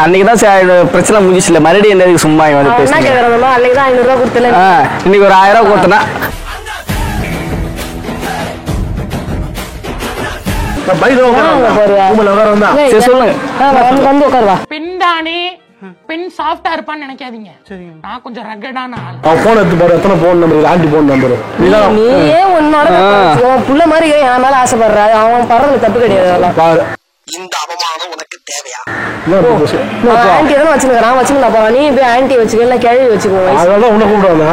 அன்னைக்கு தான் பிரச்சனை முடிஞ்சிச்சுல, மறுபடியும் என்ன சும்மா வந்து பேசுறேன். இன்னைக்கு ஒரு 1000 ரூபா கொடுத்தனா சொல்லுங்க. பின்தானே பின் சாஃப்டா இருப்பான்னு நினைக்காதீங்க. நான் கொஞ்சம் ரகடான ஆளு. போன் எடுத்து பாரு, எத்தனை phone number, aunty phone number. நீயே உன்னோட புள்ள மாதிரி என் மேல ஆசைப்படுற, அவன் படுறது தப்பு கிடையாது. பாரு, இந்த அவமானம் உனக்கு தேவையா? ஆண்டி தானே வச்சுக்கிறேன், வச்சுக்கலாப்பா. நீ போய் ஆண்டி வச்சுக்க, இல்ல கேள்வி வச்சுக்கோ. அதனால உன்னை கூப்பிடுவாங்க.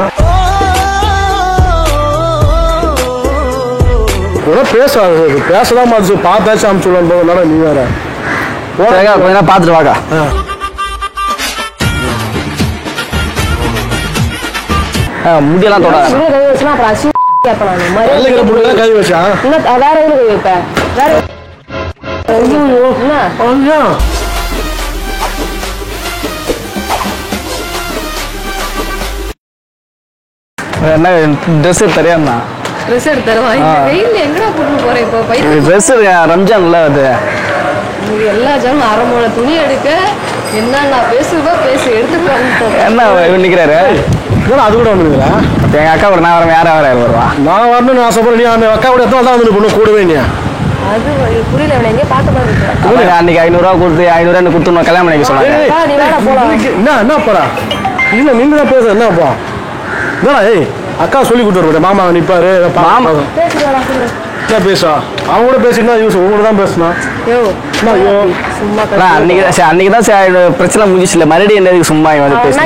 பேசாது, பேசதான் மாதிரி பார்த்தாச்சும் அனுப்பிச்சுடலாம். நீ வேற கொஞ்ச நேரம் பார்த்துட்டு வாக்கா. முடியெல்லாம் தொட கை வச்சுனா அப்புறம் கை வச்சா வேற எதுல கை வைப்பேன்? வேற என்ன ட்ரெஸ் தெரியாதுண்ணா. ட்ரெஸ் எடுத்து தருவா. வெயில் எங்கடா கூட்டிட்டு போறேன் இப்போ? ட்ரெஸ் ரம்ஜான்ல அது எல்லா ஜனம் அரை மூணு துணி எடுக்க என்ன பேசுவா பேசி எடுத்துட்டு என்ன நிக்கிறாரு. அது கூட வந்துருங்களா? எங்க அக்கா கூட நான் வரேன், யாரும் வருவா. நான் வரணும்னு ஆசைப்படுறேன். நீ அக்கா கூட எத்தனை தான் வந்து பொண்ணு கூடவே நீ அது புரியல. எங்கே பார்த்த மாதிரி இருக்கு. அன்னைக்கு 500 ரூபா கொடுத்து 500 கொடுத்து கல்யாணம் பண்ணிக்க சொன்னாங்க. என்ன போறா? இல்ல நீங்க தான் பேச என்னப்பா? ஏய் அக்கா சொல்லி கொடுத்துருக்கேன். மாமா நிப்பாரு, மாமா பேசா அவங்க கூட பேசினா உங்களோட தான் பேசணும். அன்னைக்கு தான் பிரச்சனை முடிஞ்சிச்சுல, மறுபடியும் என்ன சும்மா வந்து பேசுறேன்.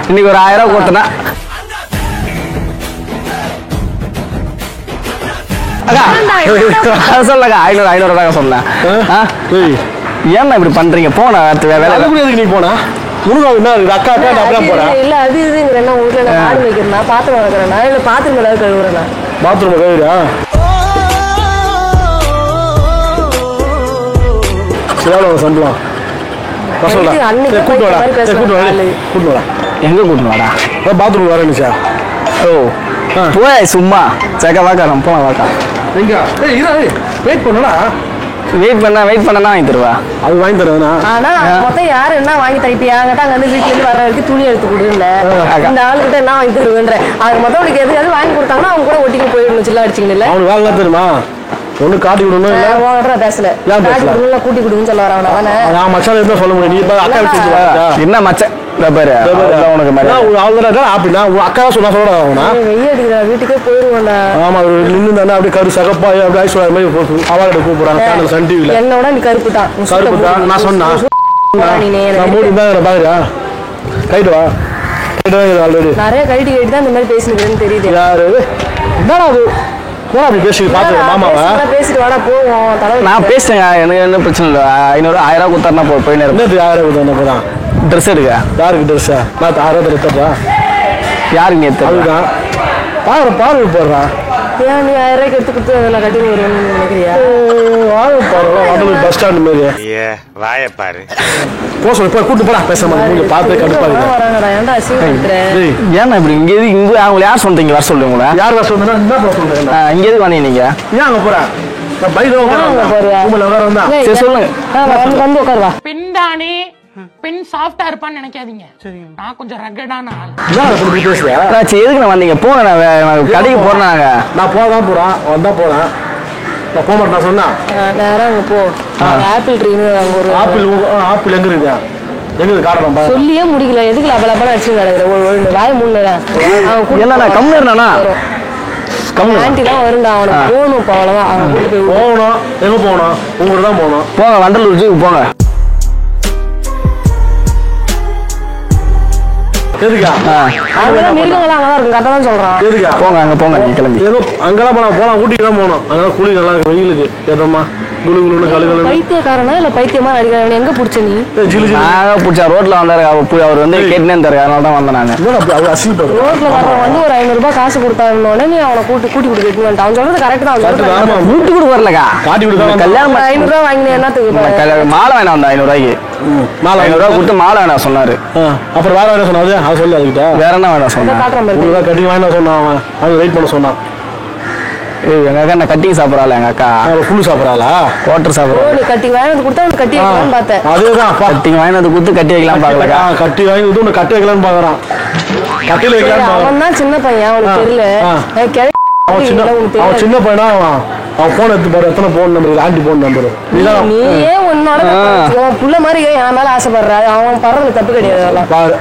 இன்னைக்கு ஒரு 1000 ரூபா கொடுத்தனா சொல்லக்கா 500 ரூபா சொன்னேன். ஏன்னா இப்படி பண்றீங்க? போன வேலை நீ போனா அக்கா போறேன். இல்ல அது இதுங்கிறேன். வீட்டுல நான் ஆடு வைக்கிறேன்னா, பாத்திரம் வளர்க்குறேன்னா, இல்ல பாத்திரம் ஏதாவது கழுவுறேன்னா? பாத்ரூம் கழுவுறா? சம்பளம் எங்க கூட்டு வாடா? பாத்ரூம் வரேன்னுச்சா? ஓ போய் சும்மா சக்க வாக்கா, போன வாக்கா. வெயிட் பண்ணா வெயிட் பண்ணா வாங்கி தருவா. அது வாங்கி தருவேனா? ஆனா மொத்தம் யாரு என்ன வாங்கி தரப்பியா? அங்க வந்து வீட்டுல இருந்து வர வரைக்கும் துணி எடுத்து கொடுங்க. இந்த ஆளுகிட்ட என்ன வாங்கி தருவேன்ற அது மொத்தம் உனக்கு எது வாங்கி கொடுத்தாங்கன்னா அவங்க கூட ஒட்டிக்கு போயிடணும். சில்ல அடிச்சிங்கல்ல அவனுக்கு வேலை தெரியுமா? ஒண்ணு காட்டி விடணும். பேசல கூட்டி கொடுன்னு சொல்ல வரவன நான் மச்சான் இருந்தா சொல்ல முடியும். நீ அக்கா வச்சு என்ன மச்சான் வீட்டுக்கே போயிருவோம். ஆமா நின்று அப்படியே கரு சகப்பா அப்படி ஐஸ்வர்யா மாதிரி அவார்டு கூப்பிடுறாங்க சன் டிவில. என்னோட நீ கருப்பு தான். நான் சொன்னா பாக்குறா கைட்டு வா. ஆல்ரெடி நிறைய கைட்டு கேட்டு தான் இந்த மாதிரி பேசினுக்கிறேன்னு தெரியுது. யாரு என்னடா அது அப்படி பேசி பாத்து மாமாவா பேசிட்டு வாடா போவோம். நான் பேசுறேன், எனக்கு என்ன பிரச்சனை இல்லை. 500 1000 ரூபா கொடுத்தா போய் நேரம். 1000 கொடுத்தா போதான் ட்ரெஸ் எடுக்க. யாருக்கு ட்ரெஸ்ஸா? நான் 1000 எடுத்துறா. யாருக்கு எடுத்து? அதுதான் பாரு போடுறா. ஏன் நீ 1000 ரூபாய்க்கு எடுத்து கொடுத்து நான் கட்டி வருவேன்னு நினைக்கிறியா? பஸ் ஸ்டாண்ட் மாதிரி வாய பாரு. போ சொல்லி கூட்டு போடா. பேசாம பார்த்து கடுப்பாங்க. ஏன்னா இப்படி இங்க அவங்க யார் சொல்றீங்க? வர சொல்லுங்க. உங்களை யார் வர சொல்றா? இங்க எதுக்கு வந்தீங்க நீங்க? ஏன் அங்க போற? சொல்லுங்க. வந்து உட்காருவா. பின்தானே பின் சாஃப்டா இருப்பான்னு நினைக்காதீங்க. நான் கொஞ்சம் ரகடான ஆளு. எதுக்கு நான் வந்தீங்க? போன கடைக்கு போறாங்க. நான் போதான் போறேன், வந்தா போறேன். நான் போக மாட்டேன் சொன்னா நேரம் அங்க போ. ஆப்பிள் ட்ரீ ஒரு ஆப்பிள் எங்க இருக்கு? எங்க காட்டணும் சொல்லியே முடிக்கல. எதுக்கு லபலபா அடிச்சு கிடக்குற? வாய மூணுடா. என்ன கம்மி இருந்தானா? ஆண்டி தான் வருண்டா. அவனுக்கு போகணும். இப்போ அவ்வளோதான். அவன் கூட்டு போய் போகணும். எங்க போகணும்? உங்களுக்கு தான் போகணும். போங்க வண்டலூர் ஜூக்கு போங்க. மிருகங்களாம் அங்கதான் இருக்கும். கரெக்டா தான் சொல்றான். போங்க அங்க போங்க. நீங்க கிளம்பி அங்கெல்லாம் போலாம். ஊட்டிக்கு தான் போகணும். அதனால குளி நல்லா இருக்கு. வெயிலுக்கு ஏதமா குளு கழுகு. பைத்தியக்காரனா இல்ல பைத்தியமா அடிக்கிறான்? எங்க பிடிச்ச நீ? பிடிச்சா ரோட்ல வந்தாரு. அவர் வந்து கேட்டுனே இருந்தாரு. அதனால தான் வந்தேன் நாங்க. ரோட்ல வந்து ஒரு 500 ரூபாய் காசு கொடுத்தாருன்னு நீ அவனை கூட்டி கொடுத்து அவன் சொல்றது கரெக்ட் தான். கூட்டி கொடுக்க வரலக்கா. காட்டி கொடுத்தா கல்யாணம் 500 ரூபாய் வாங்கினேன். என்னத்துக்கு மாலை வேணாம்? வந்தா 500 ரூபாய்க்கு 500 ரூபாய் கொடுத்து மாலை வேணாம் சொன்னாரு. அப்புறம் வேற என்ன சொன்னாரு? அது சொல்லு. அதுக்கிட்ட வேற என்ன வேணாம் சொன்னா? கட்டி வேணாம் சொன்னான். அவன் வெயிட் பண்ண சொன்னான். ஏய் எங்க அக்கா என்ன கட்டிங் சாப்பிடறாள எங்க அக்கா ஃபுல்லு சாப்பிடறாளா குவார்டர் ஓ சாப்பிடறா நீ கட்டி வாங்கி கொடுத்தா உனக்கு கட்டி வைக்கலாம்னு பார்த்தேன். அதேதான் கட்டிங் வாங்கி வந்து குத்து கட்டி வைக்கலாம் பாக்கலக்கா கட்டி வாங்கி வந்து உன்னை கட்டி வைக்கலாம்னு பாக்குறான். கட்டில வைக்கலாம்னு பாக்குறான். அவன் தான் சின்ன பையன் அவனுக்கு தெரியல. அவன் சின்ன பையனா அவன் போன் எடுத்து பாரு எத்தனை phone number aunty phone number நீயே உன்னோட புள்ள மாதிரி என் மேல ஆசைப்படுற அவன் படுறது தப்பு கிடையாது. அதெல்லாம் பாரு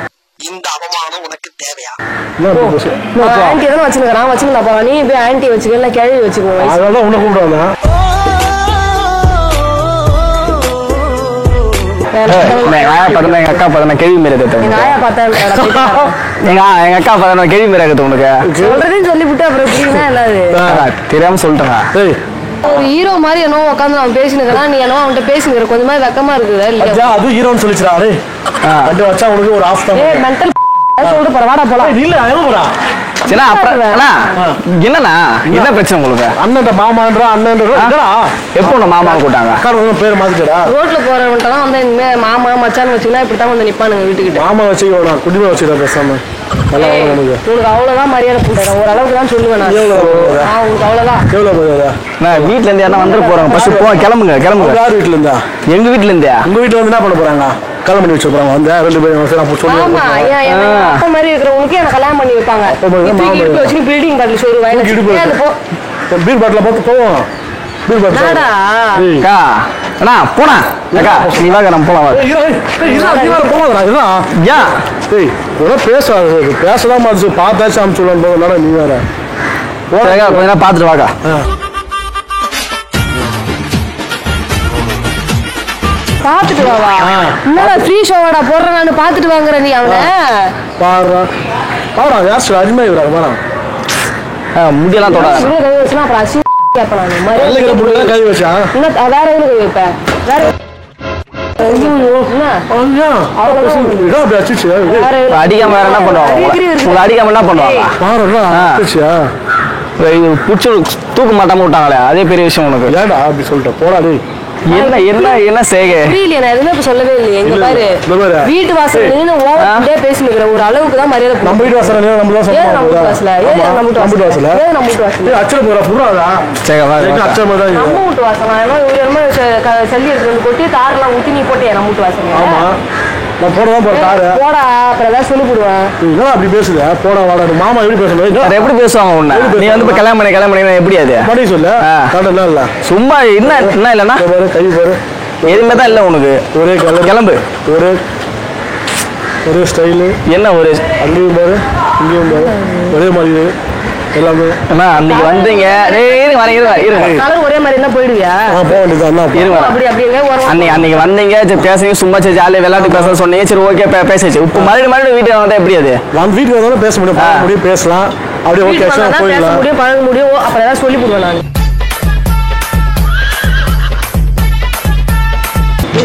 இந்த அவமானம் உனக்கு தேவையா? ஆன்டி தானே வச்சுருக்கான் வச்சுக்கலாப்பா. நீ போய் ஆன்டி வச்சுக்க இல்ல கிழவி வச்சுக்கோ. அதனால உன்னை கூப்பிடுவாங்க. எங்க அக்கா பார்த்தா கேள்வி மாரி எங்க ஆயா பார்த்தா எங்க அக்கா பார்த்தா கேள்வி மாரி இருக்குது உனக்கு சொல்றதையும் சொல்லிவிட்டு அப்புறம் எப்படின்னா என்னது தெரியாம சொல்லிட்டேன். ஒரு ஹீரோ மாதிரி என்னவோ உட்காந்து அவன் பேசினுக்கிறான். நீ என்னவோ அவன்கிட்ட பேசினுக்கிற கொஞ்சமா வெக்கமா இருக்குதா இல்லையா? அது ஹீரோன்னு சொல்லிச்சுடா. ரெண்டு வச்சா உனக்கு ஒரு ஆஃப் தான். மென்டல் சொல்லிட்டு போற வாடா போலாம். இல்ல போறா என்னண்ணா என்ன பிரச்சனை உங்களுக்கு? அண்ணன் மாமான்ற அண்ணன் எப்போ உன்னை மாமாவை கூட்டாங்க? பேர் மாத்திட்டா ரோட்ல போறவன்ட்டெல்லாம் வந்து இனிமே மாமா மச்சான்னு வச்சுக்கினா இப்படித்தான் வந்து நிப்பானுங்க வீட்டுக்கிட்ட. மாமா வச்சுக்கோ குடிமை வச்சுக்கிறேன் பேசாம. உனக்கு அவ்வளவுதான் மரியாதை கொடுக்குறேன். ஓரளவுக்கு தான் சொல்லுவேன் நான். உனக்கு அவ்வளவுதான். எவ்வளவு போகுதா? நான் வீட்டுல இருந்து யாரா வந்துட்டு போறாங்க. ஃபர்ஸ்ட் போ கிளம்புங்க. யார் வீட்டுல இருந்தா? எங்க வீட்டுல இருந்தே. உங்க வீட்டுல வந்து என்ன பண்ண போறாங்க? கல்யாணம் பண்ணி வச்சு போறாங்க. வந்து ரெண்டு பேரும் ஆமா அப்ப மாதிரி இருக்கிறவனுக்கு எனக்கு கல்யாணம் பண்ணி வைப்பாங்க. வச்சு பில்டிங் பாட்டில் சோறு வாங்கி பீர் பாட்டில பார்த்து போவோம். பீர் பாட்டில் அண்ணா போனா அக்கா நீ வாங்க நம்ம போலாம். பேசலாம் பார்த்தாச்சும் அனுப்பிச்சு நீ வேற கொஞ்ச நேரம் பார்த்துட்டு வாக்கா. பாத்துட்டு வாவா. என்னடா ஃப்ரீ ஷோவாடா போடுறான்னு பாத்துட்டு வாங்குற நீ அவனை. பாடுறா பாடுறா யார் அருமையா இவரா பாடா. முடியெல்லாம் தொட கை வச்சுனா அப்புறம் அசி கேட்பேன் நான். கை வச்சா வேற எதுவும் கை வைப்பேன் வேற அடிக்காம வேற என்ன பண்ணுவாங்க? உங்களை அடிக்காம என்ன பண்ணுவாங்க? புடிச்சு தூக்க மாட்டாம விட்டாங்களே அதே பெரிய விஷயம் உனக்கு. ஏன்டா அப்படி சொல்லிட்டேன் போடாடி. என்ன என்ன என்ன செய்க புரியல. நான் எதுவுமே இப்ப சொல்லவே இல்லையே. எங்க பாரு வீட்டு வாசல் ஓவர்டே பேசினுக்கிற ஒரு அளவுக்கு தான் மரியாதை. நம்ம வீட்டு வாசல் நம்ம தான் சொல்றோம். நம்ம வீட்டு வாசல் நம்ம வீட்டு வாசல் நம்ம வீட்டு வாசல் அச்சல போறா புறாதா சேகவா அச்சல தான் நம்ம வீட்டு வாசல். நான் உயரமா சல்லி எடுத்து வந்து கொட்டி தாரெல்லாம் ஊத்தி நீ போட்டே நம்ம வீட்டு வாசல். ஆமா நான் போறதா போற தாரு போடா அப்புறம் ஏதாவது சொல்லி போடுவேன். என்ன அப்படி பேசுத போடா வாடா மாமா எப்படி பேசுறது? எப்படி பேசுவாங்க உன்ன? நீ வந்து இப்ப கல்யாணம் பண்ணி எப்படி அது மடி சொல்ல கடல இல்ல சும்மா என்ன என்ன இல்லனா கை பாரு எதுமே தான் இல்ல உனக்கு. ஒரே கிளம்பு ஒரே ஸ்டைல் என்ன ஒரு அங்கேயும் பாரு இங்கேயும் பாரு ஒரே மாதிரி எல்லாமே. அண்ணா அன்னைக்கு வந்தீங்க கலர் ஒரே மாதிரி இருந்தா போயிடுவியா? போக வேண்டியது. அன்னைக்கு வந்தீங்க பேசுங்க சும்மா சரி ஜாலியாக விளையாட்டு பேச சொன்னீங்க. சரி ஓகே பேசிச்சு. இப்போ மறுபடியும் வீட்டுக்கு வந்தா எப்படி அது? வீட்டுக்கு வந்தாலும் பேச முடியும் பேசலாம் அப்படியே ஓகே போயிடலாம் முடியும் பழக முடியும். அப்புறம் ஏதாவது சொல்லி போடுவேன் நான்.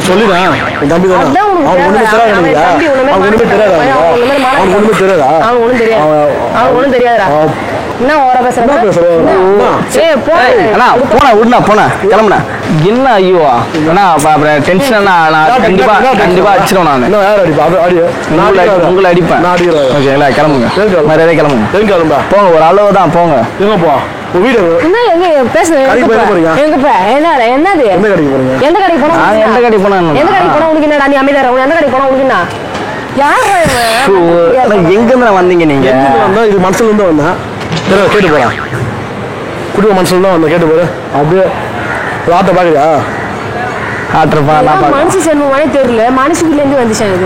சொல்லிதான் என் தம்பி தான் அவன் ஒண்ணுமே தெரியாதா? அவன் ஒண்ணுமே தெரியாதா? அவன் ஒண்ணுமே தெரியாதா? அவன் ஒண்ணும் தெரியாது. அவன் ஒண்ணும் தெரியாதா? என்ன ஓர பேசுறா? ஏய் போனா விடுனா போனா கிளம்புனா என்ன ஐயோ அண்ணா அப்புறம் டென்ஷன் நான் கண்டிப்பா அடிச்சிடும். நான் என்ன யார் அடிப்பா? உங்களை அடிப்பேன். ஓகேங்களா கிளம்புங்க. மரியாதை கிளம்புங்க. போங்க ஒரு அளவு தான் போங்க. எங்க போ வீடு என்ன எங்க பேசுறேன்? எங்கப்பா என்னது எந்த கடைக்கு போறீங்க? எந்த கடைக்கு போறோம்? எந்த கடைக்கு போனா எந்த கடைக்கு போனா உனக்கு என்னடா? நீ அமைதியா இரு. எந்த கடைக்கு போனா உனக்கு என்ன? யார் எங்க இருந்து வந்தீங்க நீங்க? வந்தா இது மனசுல இருந்து வந்தேன். கேட்டு போறான் குடும்ப மனசுல தான் வந்தேன். கேட்டு போற அப்படியே ஆட்டை பாக்குறியா? ஆட்டுறப்பா மனசு செல்வமானே தெரியல. மனசுக்குள்ள இருந்து வந்துச்சேன் இது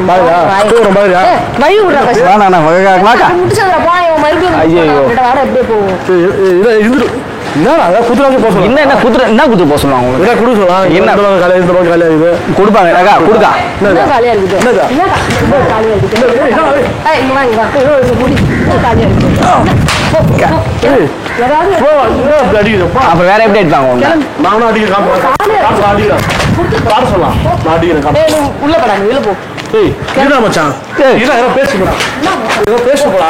வழி விடுறா முடிச்சதுல போ. மறுபடியும் எப்படியே போவோம்? என்ன குத்துற என்ன குத்து போக சொல்லுவாங்க உங்களுக்கு? என்ன குடு சொல்லலாம் என்ன காலையா இது கொடுப்பாங்க கொடுக்கா என்ன காலியா இருக்குது? என்ன காலியா இருக்குது? இங்க வா இங்க வா காலியா இருக்குது. அப்ப வேற எப்படி அடிப்பாங்க? நானும் அடிக்கிறேன் சொல்லலாம் நான் அடிக்கிறேன் உள்ள படா நீ உள்ள போ. மச்சான் பேச போடா பேச போடா